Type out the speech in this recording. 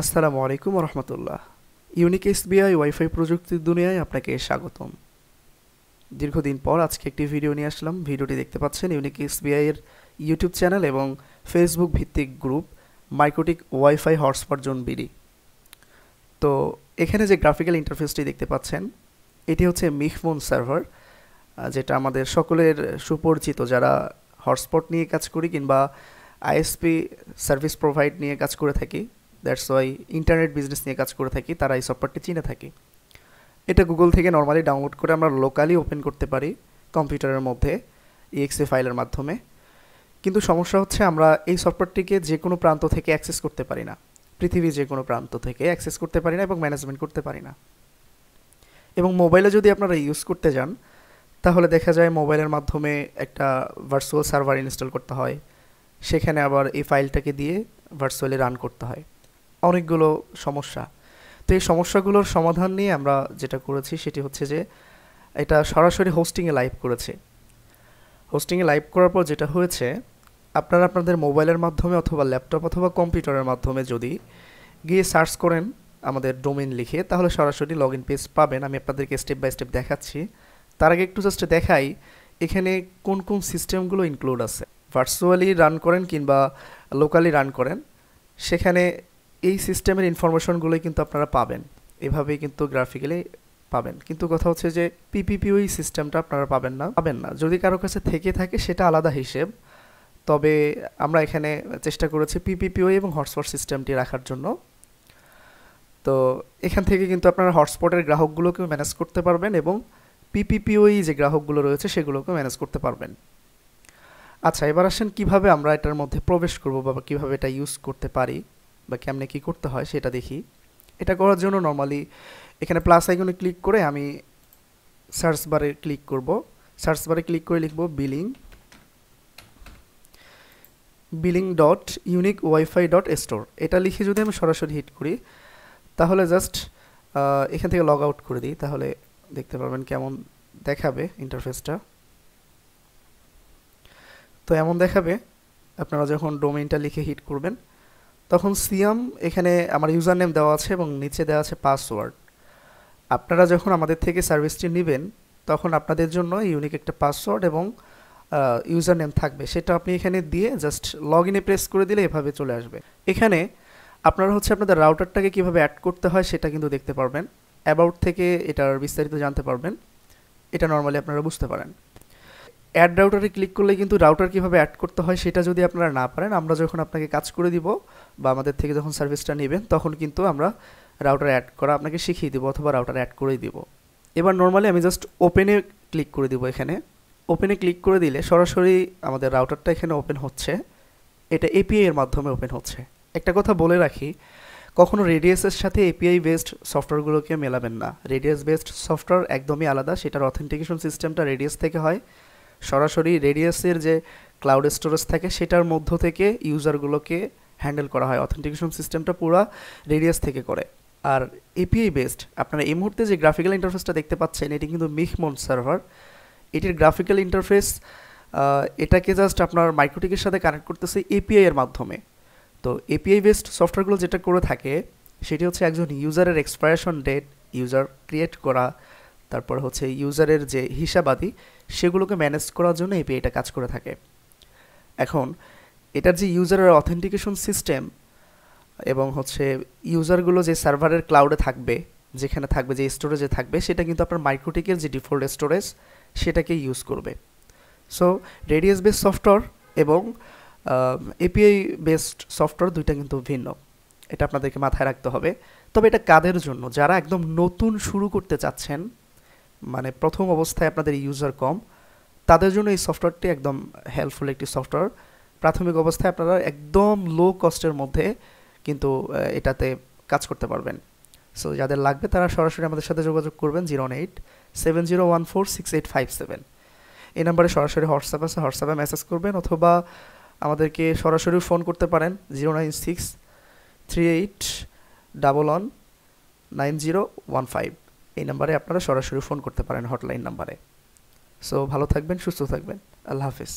আসসালামু আলাইকুম রহমতুল্লাহ। Unique SBI wifi প্রযুক্তির দুনিয়ায় আপনাকে স্বাগতম। দীর্ঘদিন পর আজকে একটি ভিডিও নিয়ে আসলাম। ভিডিওটি দেখতে পাচ্ছেন ইউনিক এসবিআই এর ইউটিউব চ্যানেল এবং ফেসবুক ভিত্তিক group MikroTik wifi hotspot zone BD. তো এখানে যে গ্রাফিক্যাল ইন্টারফেসটি দেখতে পাচ্ছেন এটি হচ্ছে মিহফোন সার্ভার, যেটা আমাদের সকলের সুপরিচিত, যারা হটস্পট নিয়ে কাজ করি কিংবা আইএসপি সার্ভিস প্রোভাইড নিয়ে কাজ করে থাকি, দ্যাটস ওয়াই ইন্টারনেট বিজনেস নিয়ে কাজ করে থাকি, তারা এই সফটওয়্যারটি চিনে থাকি। এটা গুগল থেকে নর্মালি ডাউনলোড করে আমরা লোকালি ওপেন করতে পারি কম্পিউটারের মধ্যে ইএক্সএ ফাইলের মাধ্যমে। কিন্তু সমস্যা হচ্ছে আমরা এই সফটওয়্যারটিকে যে কোনো প্রান্ত থেকে অ্যাক্সেস করতে পারি না, পৃথিবীর যে কোনো প্রান্ত থেকে অ্যাক্সেস করতে পারি না এবং ম্যানেজমেন্ট করতে পারি না। এবং মোবাইলে যদি আপনারা ইউজ করতে যান তাহলে দেখা যায় মোবাইলের মাধ্যমে একটা ভার্চুয়াল সার্ভার ইনস্টল করতে হয়, সেখানে আবার এই ফাইলটাকে দিয়ে ভার্চুয়ালি রান করতে হয়, অনেকগুলো সমস্যা। তো এই সমস্যাগুলোর সমাধান নিয়ে আমরা যেটা করেছি সেটি হচ্ছে যে এটা সরাসরি হোস্টিংয়ে লাইভ করেছে। হোস্টিংয়ে লাইভ করার পর যেটা হয়েছে, আপনারা আপনাদের মোবাইলের মাধ্যমে অথবা ল্যাপটপ অথবা কম্পিউটারের মাধ্যমে যদি গিয়ে সার্চ করেন আমাদের ডোমেইন লিখে, তাহলে সরাসরি লগ ইন পেজ পাবেন। আমি আপনাদেরকে স্টেপ বাই স্টেপ দেখাচ্ছি। তার আগে একটু জাস্ট দেখাই এখানে কোন কোন সিস্টেমগুলো ইনক্লুড আছে। ভার্চুয়ালি রান করেন কিংবা লোকালি রান করেন, সেখানে এই সিস্টেমের ইনফরমেশনগুলোই কিন্তু আপনারা পাবেন, এভাবেই কিন্তু গ্রাফিক্যালি পাবেন। কিন্তু কথা হচ্ছে যে পিপিপিওই সিস্টেমটা আপনারা পাবেন না। যদি কারো কাছে থেকে থাকে সেটা আলাদা হিসেব, তবে আমরা এখানে চেষ্টা করেছি পিপিপিওই এবং হটস্পট সিস্টেমটি রাখার জন্য। তো এখান থেকে কিন্তু আপনারা হটস্পটের গ্রাহকগুলোকেও ম্যানেজ করতে পারবেন এবং পিপিপিওই যে গ্রাহকগুলো রয়েছে সেগুলোকেও ম্যানেজ করতে পারবেন। আচ্ছা, এবার আসেন কীভাবে আমরা এটার মধ্যে প্রবেশ করব বা কীভাবে এটা ইউজ করতে পারি বা কেমনে কী করতে হয় সেটা দেখি। এটা করার জন্য নর্মালি এখানে প্লাস আইকনে ক্লিক করে আমি সার্চ বারে ক্লিক করব। সার্চ বারে ক্লিক করে লিখব billing dot unique wifi dot store. এটা লিখে যদি আমি সরাসরি হিট করি তাহলে জাস্ট এখান থেকে লগ আউট করে দিই, তাহলে দেখতে পারবেন কেমন দেখাবে ইন্টারফেসটা। তো এমন দেখাবে আপনারা যখন ডোমেইনটা লিখে হিট করবেন, তখন সিয়াম এখানে আমার ইউজার নেম দেওয়া আছে এবং নিচে দেওয়া আছে পাসওয়ার্ড। আপনারা যখন আমাদের থেকে সার্ভিসটি নেবেন তখন আপনাদের জন্য ইউনিক একটা পাসওয়ার্ড এবং ইউজার নেম থাকবে, সেটা আপনি এখানে দিয়ে জাস্ট লগ ইনে প্রেস করে দিলে এভাবে চলে আসবে। এখানে আপনারা হচ্ছে আপনাদের রাউটারটাকে কীভাবে অ্যাড করতে হয় সেটা কিন্তু দেখতে পারবেন, অ্যাবাউট থেকে এটার বিস্তারিত জানতে পারবেন। এটা নর্মালি আপনারা বুঝতে পারেন। অ্যাড রাউটারে ক্লিক করলে কিন্তু রাউটার কীভাবে অ্যাড করতে হয় সেটা যদি আপনারা না পারেন, আমরা যখন আপনাকে কাজ করে দিব বা আমাদের থেকে যখন সার্ভিসটা নেবেন তখন কিন্তু আমরা রাউটার অ্যাড করা আপনাকে শিখিয়ে দিব অথবা রাউটার অ্যাড করেই দিব। এবার নর্মালি আমি জাস্ট ওপেনে ক্লিক করে দিব। এখানে ওপেনে ক্লিক করে দিলে সরাসরি আমাদের রাউটারটা এখানে ওপেন হচ্ছে। এটা এপিআই এর মাধ্যমে ওপেন হচ্ছে। একটা কথা বলে রাখি, কখনো রেডিয়াসের সাথে এপিআই বেসড সফটওয়্যারগুলোকে মেলাবেন না। রেডিয়াস বেসড সফটওয়্যার একদমই আলাদা, সেটার অথেন্টিকেশন সিস্টেমটা রেডিয়াস থেকে হয়। সরাসরি রেডিয়াসের যে ক্লাউড স্টোরেজ থাকে সেটার মধ্য থেকে ইউজারগুলোকে হ্যান্ডেল করা হয়, অথেন্টিকেশন সিস্টেমটা পুরো রেডিয়াস থেকে করে। আর এপিআই বেসড আপনারা এই মুহূর্তে যে গ্রাফিক্যাল ইন্টারফেসটা দেখতে পাচ্ছেন এটি কিন্তু মিহফোন সার্ভার। এটির গ্রাফিক্যাল ইন্টারফেস এটাকে জাস্ট আপনার মাইক্রোটিকের সাথে কানেক্ট করতেছে এপিআই এর মাধ্যমে। তো এপিআই বেসড সফটওয়্যারগুলো যেটা করে থাকে সেটি হচ্ছে একজন ইউজারের এক্সপায়ারেশন ডেট ইউজার ক্রিয়েট করা, তারপর হচ্ছে ইউজারের যে হিসাবাদি সেগুলোকে ম্যানেজ করার জন্য এপিআইটা কাজ করে থাকে। এখন এটার যে ইউজারের অথেন্টিকেশন সিস্টেম এবং হচ্ছে ইউজারগুলো যে সার্ভারের ক্লাউডে থাকবে, যেখানে থাকবে, যে স্টোরেজে থাকবে, সেটা কিন্তু আপনার মাইক্রোটিকের যে ডিফল্ট স্টোরেজ সেটাকে ইউজ করবে। সো রেডিয়াস বেসড সফটওয়্যার এবং এপিআই বেসড সফটওয়্যার দুইটা কিন্তু ভিন্ন, এটা আপনাদেরকে মাথায় রাখতে হবে। তবে এটা কাদের জন্য? যারা একদম নতুন শুরু করতে চাচ্ছেন, মানে প্রথম অবস্থায় আপনাদের ইউজার কম, তাদের জন্য এই সফটওয়্যারটি একদম হেল্পফুল একটি সফটওয়্যার। প্রাথমিক অবস্থায় আপনারা একদম লো কস্টের মধ্যে কিন্তু এটাতে কাজ করতে পারবেন। সো যাদের লাগবে তারা সরাসরি আমাদের সাথে যোগাযোগ করবেন 09870146857। এই নাম্বারে সরাসরি হোয়াটসঅ্যাপ আছে, হোয়াটসঅ্যাপে মেসেজ করবেন অথবা আমাদেরকে সরাসরি ফোন করতে পারেন 09638119015। এই নাম্বারে আপনারা সরাসরি ফোন করতে পারেন, হটলাইন নাম্বারে। সো ভালো থাকবেন, সুস্থ থাকবেন। আল্লাহ হাফিজ।